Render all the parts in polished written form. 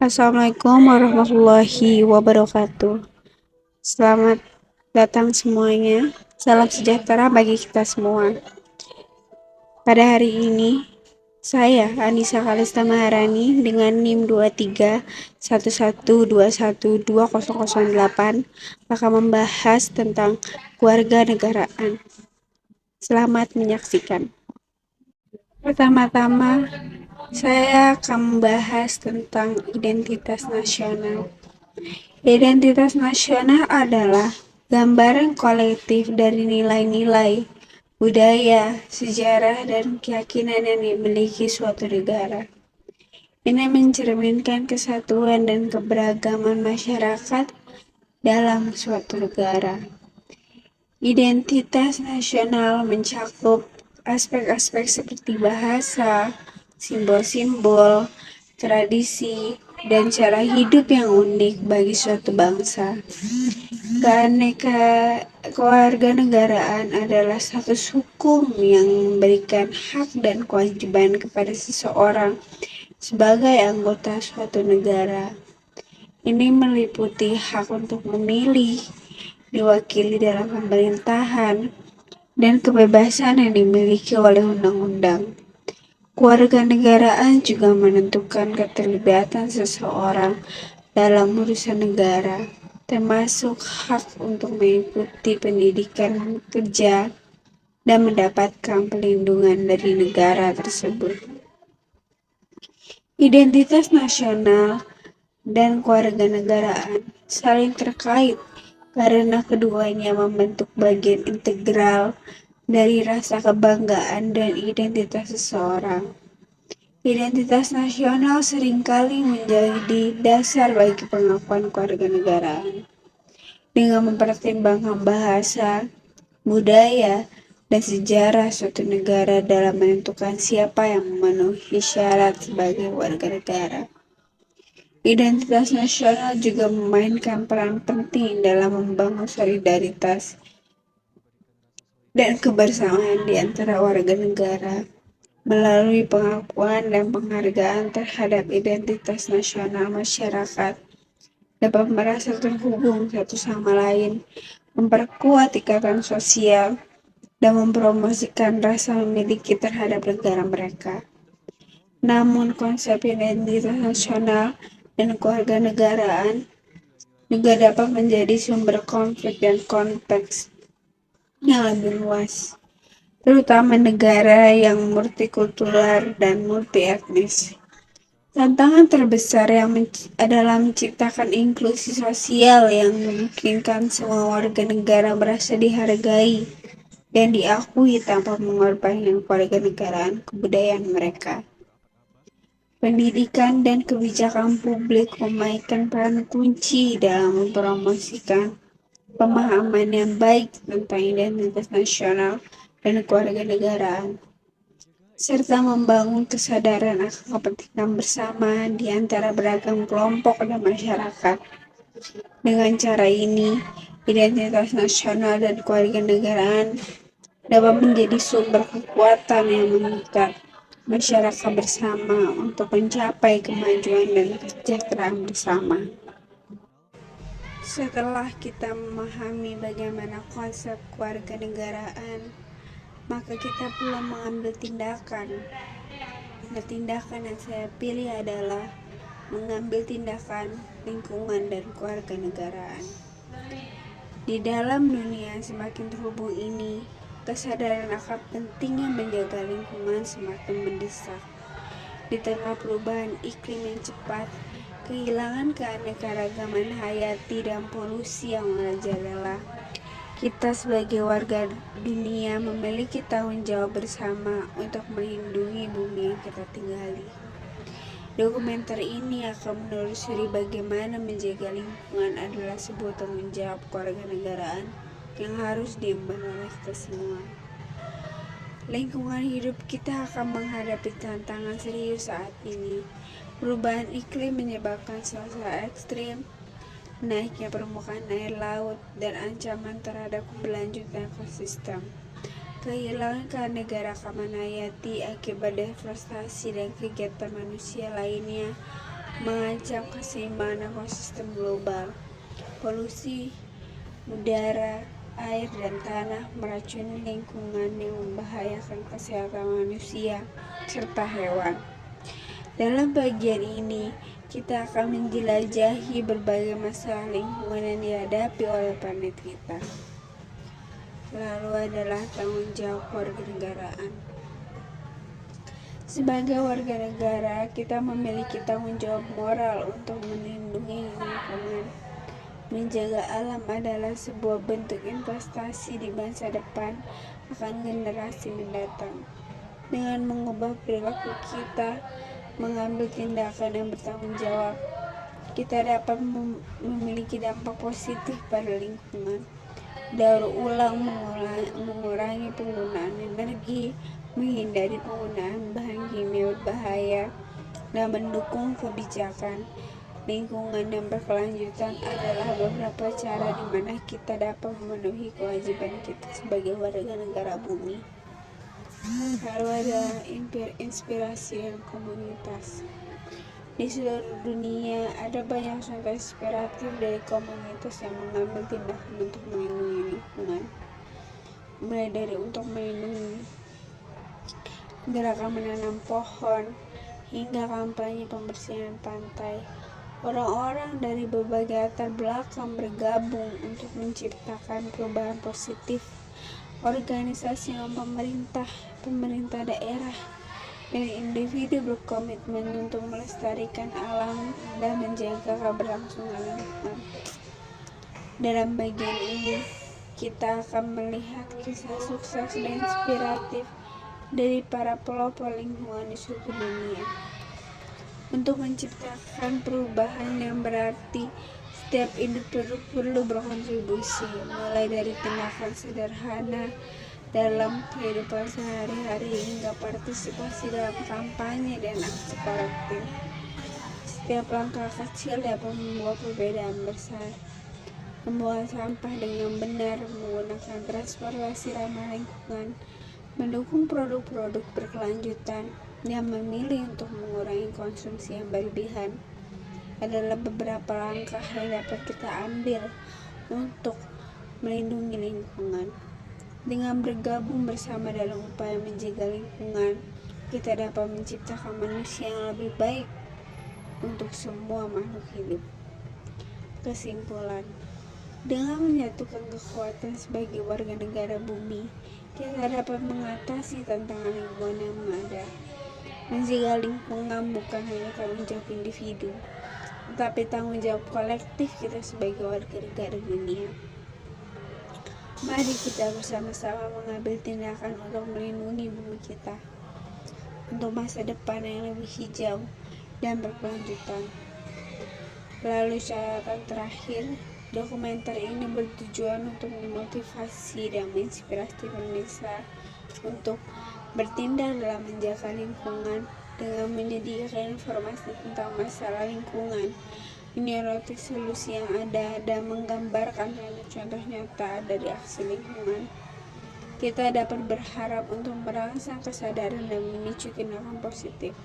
Assalamualaikum warahmatullahi wabarakatuh. Selamat datang semuanya. Salam sejahtera bagi kita semua. Pada hari ini, saya Anissa Kalista Maharani dengan NIM 2311212008 akan membahas tentang kewarganegaraan. Selamat menyaksikan. Pertama-tama, saya akan membahas tentang identitas nasional. Identitas nasional adalah gambaran kolektif dari nilai-nilai, budaya, sejarah, dan keyakinan yang dimiliki suatu negara. Ini mencerminkan kesatuan dan keberagaman masyarakat dalam suatu negara. Identitas nasional mencakup aspek-aspek seperti bahasa, simbol-simbol, tradisi, dan cara hidup yang unik bagi suatu bangsa. Kewarganegaraan adalah status hukum yang memberikan hak dan kewajiban kepada seseorang sebagai anggota suatu negara. Ini meliputi hak untuk memilih, diwakili dalam pemerintahan, dan kebebasan yang dimiliki oleh undang-undang. Kewarganegaraan juga menentukan keterlibatan seseorang dalam urusan negara, termasuk hak untuk mengikuti pendidikan, kerja, dan mendapatkan perlindungan dari negara tersebut. Identitas nasional dan kewarganegaraan saling terkait karena keduanya membentuk bagian integral dari rasa kebanggaan dan identitas seseorang. Identitas nasional seringkali menjadi dasar bagi pengakuan kewarganegaraan. Dengan mempertimbangkan bahasa, budaya, dan sejarah suatu negara dalam menentukan siapa yang memenuhi syarat sebagai warga negara. Identitas nasional juga memainkan peran penting dalam membangun solidaritas dan kebersamaan di antara warga negara. Melalui pengakuan dan penghargaan terhadap identitas nasional, masyarakat dapat merasa terhubung satu sama lain, memperkuat ikatan sosial, dan mempromosikan rasa memiliki terhadap negara mereka. Namun konsep identitas nasional dan kewarganegaraan juga dapat menjadi sumber konflik dan konteks yang lebih luas, terutama negara yang multikultural dan multi-etnis. Tantangan terbesar adalah menciptakan inklusi sosial yang memungkinkan semua warga negara merasa dihargai dan diakui tanpa mengorbankan kewarganegaraan kebudayaan mereka. Pendidikan dan kebijakan publik memainkan peran kunci dalam mempromosikan pemahaman yang baik tentang identitas nasional dan kewarganegaraan, serta membangun kesadaran akan kepentingan bersama di antara beragam kelompok dan masyarakat. Dengan cara ini, identitas nasional dan kewarganegaraan dapat menjadi sumber kekuatan yang mengikat masyarakat bersama untuk mencapai kemajuan dan kesejahteraan bersama. Setelah kita memahami bagaimana konsep kewarganegaraan, maka kita perlu mengambil tindakan. Nah, tindakan yang saya pilih adalah mengambil tindakan lingkungan dan kewarganegaraan. Di dalam dunia yang semakin terhubung ini, kesadaran akan pentingnya menjaga lingkungan semakin mendesak. Di tengah perubahan iklim yang cepat, kehilangan keanekaragaman hayati dan polusi yang merajalela, kita sebagai warga dunia memiliki tanggung jawab bersama untuk melindungi bumi yang kita tinggali. Dokumenter ini akan menelusuri bagaimana menjaga lingkungan adalah sebuah tanggung jawab kewarganegaraan yang harus diemban oleh kita semua. Lingkungan hidup kita akan menghadapi tantangan serius saat ini. Perubahan iklim menyebabkan cuaca ekstrim, naiknya permukaan air laut, dan ancaman terhadap keberlanjutan ekosistem. Kehilangan keanekaragaman hayati akibat deforestasi dan kegiatan manusia lainnya mengancam keseimbangan ekosistem global. Polusi udara, air, dan tanah meracuni lingkungan yang membahayakan kesehatan manusia serta hewan. Dalam bagian ini, kita akan menjelajahi berbagai masalah lingkungan yang dihadapi oleh planet kita. Lalu adalah tanggung jawab warganegaraan. Sebagai warga negara, kita memiliki tanggung jawab moral untuk melindungi lingkungan. Menjaga alam adalah sebuah bentuk investasi di masa depan akan generasi mendatang. Dengan mengubah perilaku kita, mengambil tindakan yang bertanggung jawab, kita dapat memiliki dampak positif pada lingkungan. Daur ulang, mengurangi penggunaan energi, menghindari penggunaan bahan kimia berbahaya, dan mendukung kebijakan lingkungan yang berkelanjutan adalah beberapa cara di mana kita dapat memenuhi kewajiban kita sebagai warga negara bumi. Lalu ada inspirasi dan komunitas. Di seluruh dunia ada banyak contoh inspiratif dari komunitas yang mengambil tindakan untuk melindungi lingkungan. Mulai dari untuk melindungi gerakan menanam pohon hingga kampanye pembersihan pantai. Orang-orang dari berbagai latar belakang bergabung untuk menciptakan perubahan positif. Organisasi non pemerintah daerah, dan individu berkomitmen untuk melestarikan alam dan menjaga keberlangsungan lingkungan. Dalam bagian ini, kita akan melihat kisah sukses dan inspiratif dari para pelopor lingkungan di seluruh dunia. Untuk menciptakan perubahan yang berarti, setiap individu perlu berkontribusi, mulai dari tindakan sederhana dalam kehidupan sehari-hari hingga partisipasi dalam kampanye dan aksi kolektif. Setiap langkah kecil dapat membawa perbedaan besar. Membuang sampah dengan benar, menggunakan transportasi ramah lingkungan, mendukung produk-produk berkelanjutan, dan memilih untuk mengurangi konsumsi yang berlebihan adalah beberapa langkah yang dapat kita ambil untuk melindungi lingkungan. Dengan bergabung bersama dalam upaya menjaga lingkungan, kita dapat menciptakan manusia yang lebih baik untuk semua makhluk hidup. Kesimpulan, dengan menyatukan kekuatan sebagai warga negara bumi, kita dapat mengatasi tantangan lingkungan yang ada. Menjaga lingkungan bukan hanya tanggung jawab individu, tetapi tanggung jawab kolektif kita sebagai warga negara dunia. Mari kita bersama-sama mengambil tindakan untuk melindungi bumi kita, untuk masa depan yang lebih hijau dan berkelanjutan. Lalu catatan terakhir, dokumenter ini bertujuan untuk memotivasi dan menginspirasi pemirsa untuk bertindak dalam menjaga lingkungan dengan menyediakan informasi tentang masalah lingkungan, menyoroti solusi yang ada, dan menggambarkan contoh nyata dari aksi lingkungan. Kita dapat berharap untuk merangsang kesadaran dan memicu tindakan positif.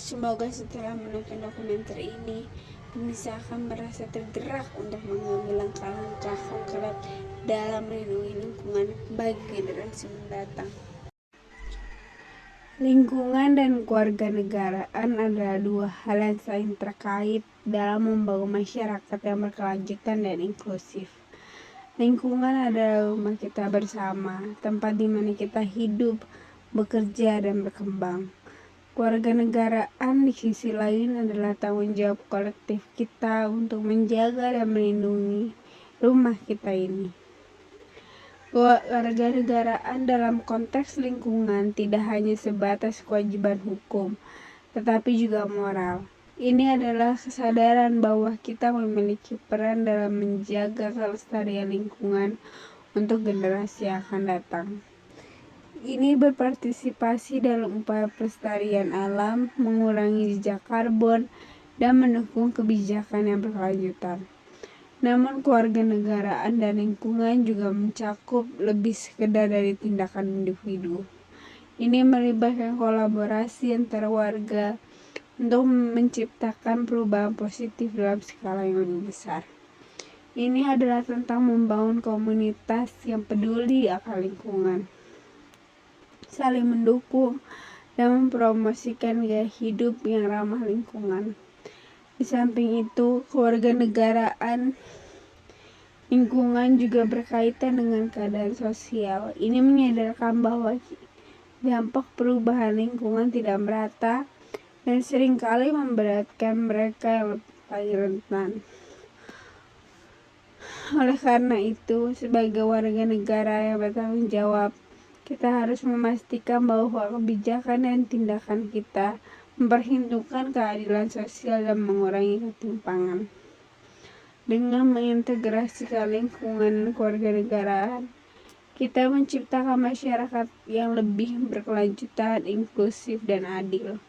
Semoga setelah menonton dokumenter ini, pemirsa akan merasa tergerak untuk mengambil langkah-langkah konkret dalam melindungi lingkungan bagi generasi mendatang. Lingkungan dan kewarganegaraan adalah dua hal yang saling terkait dalam membangun masyarakat yang berkelanjutan dan inklusif. Lingkungan adalah rumah kita bersama, tempat di mana kita hidup, bekerja, dan berkembang. Kewarganegaraan di sisi lain adalah tanggung jawab kolektif kita untuk menjaga dan melindungi rumah kita ini. Kewarganegaraan dalam konteks lingkungan tidak hanya sebatas kewajiban hukum, tetapi juga moral. Ini adalah kesadaran bahwa kita memiliki peran dalam menjaga kelestarian lingkungan untuk generasi yang akan datang. Ini berpartisipasi dalam upaya pelestarian alam, mengurangi jejak karbon, dan mendukung kebijakan yang berkelanjutan. Namun kewarganegaraan dan lingkungan juga mencakup lebih sekedar dari tindakan individu. Ini melibatkan kolaborasi antara warga, untuk menciptakan perubahan positif dalam skala yang lebih besar. Ini adalah tentang membangun komunitas yang peduli akan lingkungan, saling mendukung, dan mempromosikan gaya hidup yang ramah lingkungan. Di samping itu, kewarganegaraan lingkungan juga berkaitan dengan keadaan sosial. Ini menyadarkan bahwa dampak perubahan lingkungan tidak merata dan seringkali memberatkan mereka yang paling rentan. Oleh karena itu, sebagai warga negara yang bertanggung jawab, kita harus memastikan bahwa kebijakan dan tindakan kita memperhitungkan keadilan sosial dan mengurangi ketimpangan. Dengan mengintegrasikan lingkungan kewarganegaraan, kita menciptakan masyarakat yang lebih berkelanjutan, inklusif, dan adil.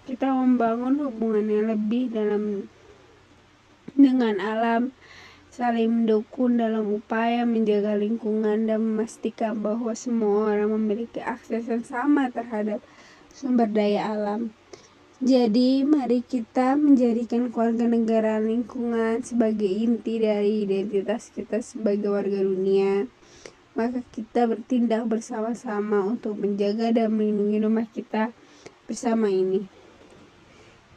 Kita membangun hubungan yang lebih dalam dengan alam, saling mendukung dalam upaya menjaga lingkungan, dan memastikan bahwa semua orang memiliki akses yang sama terhadap sumber daya alam. Jadi, mari kita menjadikan kewarganegaraan lingkungan sebagai inti dari identitas kita sebagai warga dunia. Maka kita bertindak bersama-sama untuk menjaga dan melindungi rumah kita bersama ini.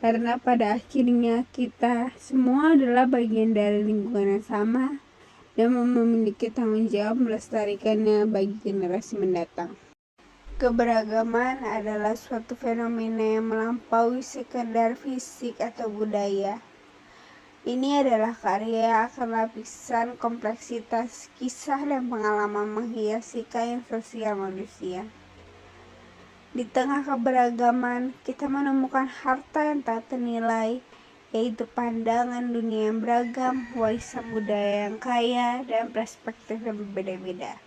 Karena pada akhirnya kita semua adalah bagian dari lingkungan yang sama dan memiliki tanggung jawab melestarikannya bagi generasi mendatang. Keberagaman adalah suatu fenomena yang melampaui sekedar fisik atau budaya. Ini adalah karya akan lapisan kompleksitas kisah dan pengalaman menghiasi kain sosial manusia. Di tengah keberagaman, kita menemukan harta yang tak ternilai, yaitu pandangan dunia yang beragam, warisan budaya yang kaya, dan perspektif yang berbeda-beda.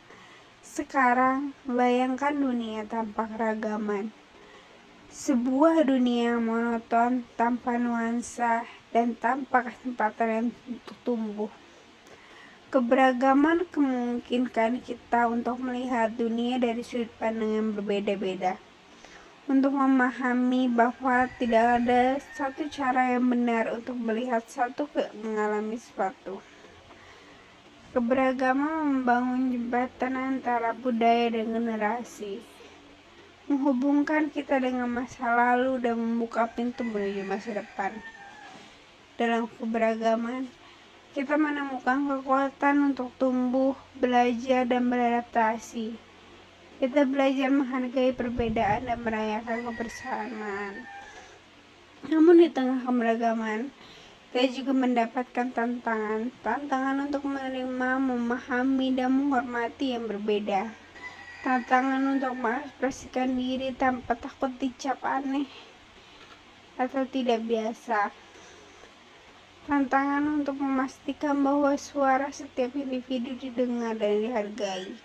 Sekarang, bayangkan dunia tanpa keragaman. Sebuah dunia yang monoton, tanpa nuansa, dan tanpa kesempatan yang untuk tumbuh. Keberagaman memungkinkan kita untuk melihat dunia dari sudut pandang yang berbeda-beda, untuk memahami bahwa tidak ada satu cara yang benar untuk melihat mengalami sesuatu. Keberagaman membangun jembatan antara budaya dan generasi, menghubungkan kita dengan masa lalu dan membuka pintu menuju masa depan. Dalam keberagaman, kita menemukan kekuatan untuk tumbuh, belajar, dan beradaptasi. Kita belajar menghargai perbedaan dan merayakan kebersamaan. Namun di tengah keberagaman, kita juga mendapatkan tantangan untuk menerima, memahami, dan menghormati yang berbeda. Tantangan untuk mengekspresikan diri tanpa takut dicap aneh atau tidak biasa. Tantangan untuk memastikan bahwa suara setiap individu didengar dan dihargai.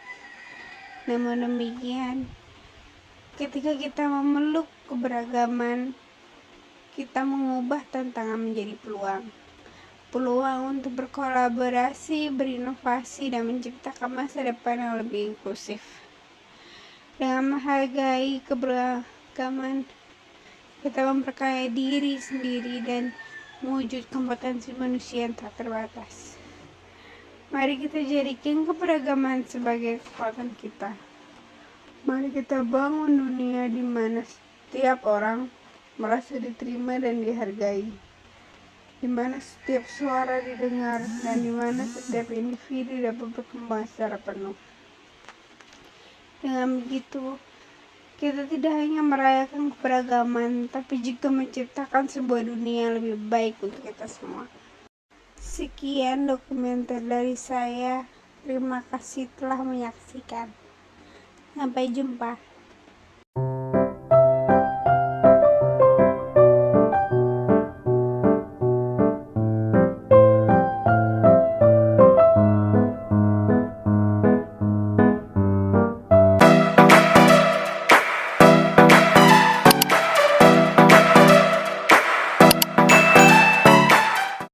Namun demikian, ketika kita memeluk keberagaman, kita mengubah tantangan menjadi peluang. Peluang untuk berkolaborasi, berinovasi, dan menciptakan masa depan yang lebih inklusif. Dengan menghargai keberagaman, kita memperkaya diri sendiri dan mewujudkan potensi manusia yang tak terbatas. Mari kita jadikan keberagaman sebagai kekuatan kita. Mari kita bangun dunia di mana setiap orang merasa diterima dan dihargai, di mana setiap suara didengar, dan di mana setiap individu dapat berkembang secara penuh. Dengan begitu, kita tidak hanya merayakan keberagaman, tapi juga menciptakan sebuah dunia yang lebih baik untuk kita semua. Sekian dokumenter dari saya. Terima kasih telah menyaksikan. Sampai jumpa.